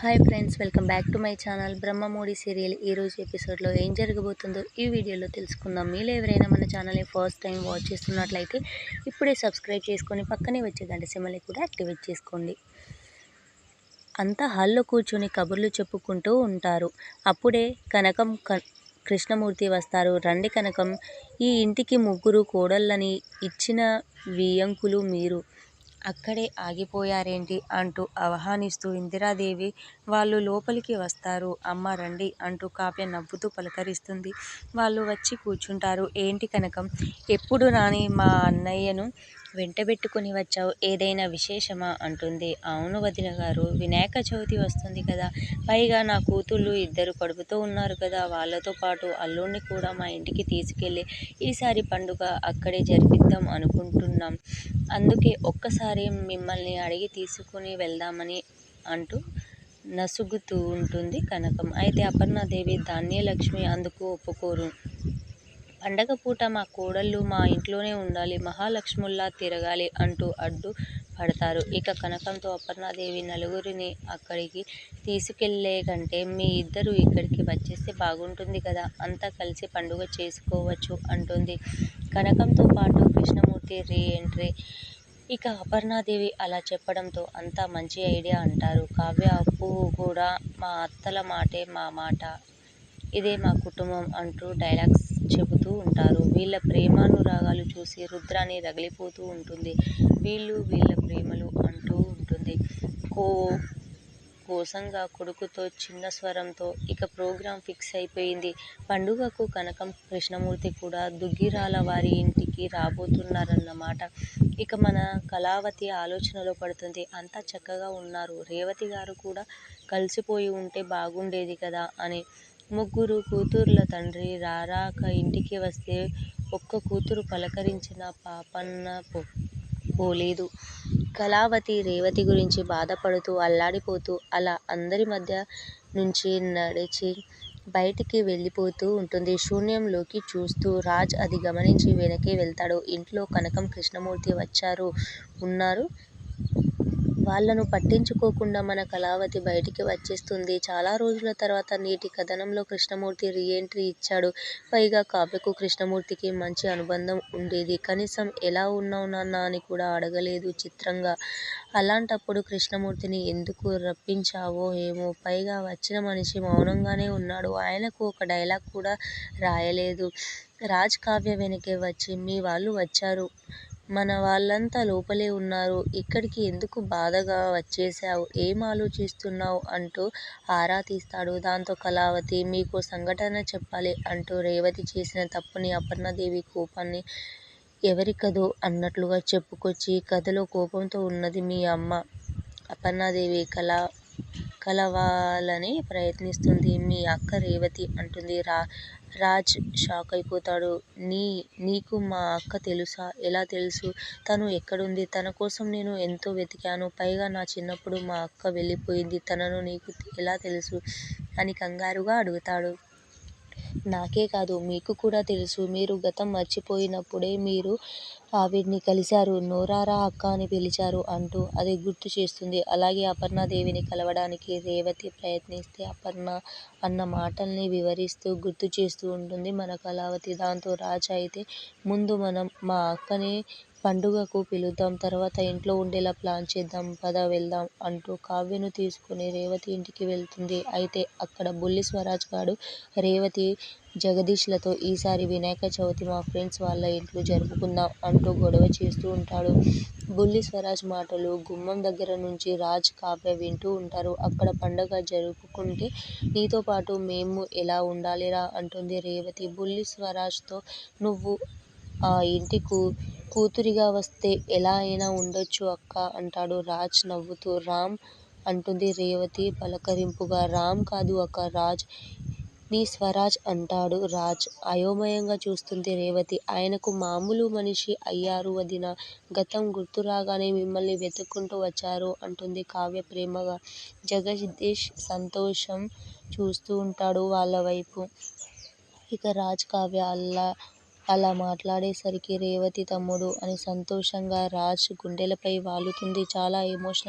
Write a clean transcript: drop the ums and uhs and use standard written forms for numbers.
Hi friends, welcome back to my channel Brahmamudi serial. ఈరోజు ఎపిసోడ్లో ఏం జరగబోతుందో ఈ వీడియోలో తెలుసుకుందాం. మీరు ఎవరైనా మన ఛానల్ని ఫస్ట్ టైం వాచ్ చేస్తున్నట్లయితే ఇప్పుడే సబ్స్క్రైబ్ చేసుకొని పక్కనే వచ్చే గంట సింబల్ని కూడా యాక్టివేట్ చేసుకోండి. అంతా హాల్లో కూర్చొని కబుర్లు చెప్పుకుంటూ ఉంటారు. అప్పుడే కనకం కృష్ణమూర్తి వస్తారు. రండి కనకం, ఈ ఇంటికి ముగ్గురు కోడళ్ళని ఇచ్చిన వియ్యంకులు మీరు అక్కడే ఆగిపోయారేంటి అంటూ ఆహ్వానిస్తూ ఇందిరాదేవి వాళ్ళు లోపలికి వస్తారు. అమ్మ రండి అంటూ కావ్య నవ్వుతూ పలకరిస్తుంది. వాళ్ళు వచ్చి కూర్చుంటారు. ఏంటి కనకం, ఎప్పుడు రాని మా అన్నయ్యను వెంటబెట్టుకుని వచ్చావు, ఏదైనా విశేషమా అంటుంది. అవును వదిన గారు, వినాయక చవితి వస్తుంది కదా, పైగా నా కూతుళ్ళు ఇద్దరు కడుపుతో ఉన్నారు కదా, వాళ్ళతో పాటు అల్లుడిని కూడా మా ఇంటికి తీసుకెళ్ళి ఈసారి పండుగ అక్కడే జరిపిద్దాం అనుకుంటున్నాం. అందుకే ఒక్కసారి మిమ్మల్ని అడిగి తీసుకుని వెళ్దామని అంటూ నసుగుతూ ఉంటుంది కనకం. అయితే అపర్ణాదేవి, ధాన్యలక్ష్మి అందుకు ఒప్పుకోరు. పండగ పూట మా కోడళ్ళు మా ఇంట్లోనే ఉండాలి, మహాలక్ష్ముల్లా తిరగాలి అంటూ అడ్డు పడతారు. ఇక కనకంతో అపర్ణాదేవి, నలుగురిని అక్కడికి తీసుకెళ్లే కంటే మీ ఇద్దరు ఇక్కడికి వచ్చేస్తే బాగుంటుంది కదా, అంతా కలిసి పండుగ చేసుకోవచ్చు అంటుంది. కనకంతో పాటు కృష్ణమూర్తి రీ ఎంట్రీ. ఇక అపర్ణాదేవి అలా చెప్పడంతో అంతా మంచి ఐడియా అంటారు. కావ్య, అప్పు కూడా మా అత్తల మాటే మా మాట, ఇదే మా కుటుంబం అంటూ డైలాగ్స్ చెబుతూ ఉంటారు. వీళ్ళ ప్రేమానురాగాలు చూసి రుద్రాని రగిలిపోతూ ఉంటుంది. వీళ్ళ ప్రేమలు అంటూ ఉంటుంది కోసంగా కొడుకుతో చిన్న స్వరంతో. ఇక ప్రోగ్రాం ఫిక్స్ అయిపోయింది. పండుగకు కనకం కృష్ణమూర్తి కూడా దుగ్గిరాల వారి ఇంటికి రాబోతున్నారన్నమాట. ఇక మన కళావతి ఆలోచనలో పడుతుంది. అంతా చక్కగా ఉన్నారు, రేవతి గారు కూడా కలిసిపోయి ఉంటే బాగుండేది కదా అని. ముగ్గురు కూతుర్ల తండ్రి రారాక ఇంటికి వస్తే ఒక్క కూతురు పలకరించిన పాపన్న పోలేదు. కళావతి రేవతి గురించి బాధపడుతూ అల్లాడిపోతూ అలా అందరి మధ్య నుంచి నడిచి బయటికి వెళ్ళిపోతూ ఉంటుంది. శూన్యంలోకి చూస్తూ రాజ్ అది గమనించి వెనకే వెళ్తాడు. ఇంట్లో కనకం కృష్ణమూర్తి ఉన్నారు. వాళ్ళను పట్టించుకోకుండా మన కళావతి బయటికి వచ్చేస్తుంది. చాలా రోజుల తర్వాత నేటి కథనంలో కృష్ణమూర్తి రీ ఎంట్రీ ఇచ్చాడు. పైగా కావ్యకు కృష్ణమూర్తికి మంచి అనుబంధం ఉండేది. కనీసం ఎలా ఉన్నావు నాన్న అని కూడా అడగలేదు చిత్రంగా. అలాంటప్పుడు కృష్ణమూర్తిని ఎందుకు రప్పించావో ఏమో. పైగా వచ్చిన మనిషి మౌనంగానే ఉన్నాడు. ఆయనకు ఒక డైలాగ్ కూడా రాయలేదు. రాజ్ కావ్య వెనకే వచ్చి, మీ వాళ్ళు వచ్చారు, మన వాళ్ళంతా లోపలే ఉన్నారు, ఇక్కడికి ఎందుకు బాధగా వచ్చేశావు, ఏం ఆలోచిస్తున్నావు అంటూ ఆరా తీస్తాడు. దాంతో కళావతి, మీకో సంఘటన చెప్పాలి అంటూ రేవతి చేసిన తప్పుని, అపర్ణాదేవి కోపాన్ని ఎవరికదో అన్నట్లుగా చెప్పుకొచ్చి, కథలో కోపంతో ఉన్నది మీ అమ్మ. అపర్ణాదేవి కలవాలని ప్రయత్నిస్తుంది. మీ అక్క రేవతి అంటుంది. రాజ్ షాక్ అయిపోతాడు. నీకు మా అక్క తెలుసా? ఎలా తెలుసు? తను ఎక్కడుంది? తన కోసం నేను ఎంతో వెతికాను. పైగా నా చిన్నప్పుడు మా అక్క వెళ్ళిపోయింది. తనను నీకు ఎలా తెలుసు అని కంగారుగా అడుగుతాడు. నాకే కాదు, మీకు కూడా తెలుసు. మీరు గతం మర్చిపోయినప్పుడే మీరు ఆవిడ్ని కలిశారు, నోరారా అక్క అని పిలిచారు అంటూ అది గుర్తు చేస్తుంది. అలాగే అపర్ణాదేవిని కలవడానికి రేవతి ప్రయత్నిస్తే అపర్ణ అన్న మాటల్ని వివరిస్తూ గుర్తు చేస్తూ ఉంటుంది మన కళావతి. దాంతో రాజ్, అయితే ముందు మనం మా అక్కని పండుగకు పిలుద్దాం, తర్వాత ఇంట్లో ఉండేలా ప్లాన్ చేద్దాం, పద వెళ్దాం అంటూ కావ్యను తీసుకుని రేవతి ఇంటికి వెళ్తుంది. అయితే అక్కడ బుల్లి స్వరాజ్ గాడు రేవతి, జగదీష్లతో ఈసారి వినాయక చవితి మా ఫ్రెండ్స్ వాళ్ళ ఇంట్లో జరుపుకుందాం అంటూ గొడవ చేస్తూ ఉంటాడు. బుల్లి స్వరాజ్ మాటలు గుమ్మం దగ్గర నుంచి రాజ్, కావ్య వింటూ ఉంటారు. అక్కడ పండగ జరుపుకుంటే నీతో పాటు మేము ఎలా ఉండాలిరా అంటుంది రేవతి. బుల్లి స్వరాజ్తో, నువ్వు ఆ ఇంటి కూతురిగా వస్తే ఎలా అయినా ఉండొచ్చు అక్క అంటాడు రాజ్ నవ్వుతూ. రామ్ అంటుంది రేవతి పలకరింపుగా. రామ్ కాదు అక్క, రాజ్, నీ స్వరాజ్ అంటాడు రాజ్. అయోమయంగా చూస్తుంది రేవతి. ఆయనకు మామూలు మనిషి అయ్యారు వదినా, గతం గుర్తు రాగానే మిమ్మల్ని వెతుక్కుంటూ వచ్చారు అంటుంది కావ్య ప్రేమగా. జగదీష్ సంతోషం చూస్తూ ఉంటాడు వాళ్ళ వైపు. ఇక రాజ్, కావ్య అలా మాట్లాడేసరికి రేవతి తమ్ముడు అని సంతోషంగా రాజ్ గుండెలపై వాలుతుంది. చాలా ఎమోషనల్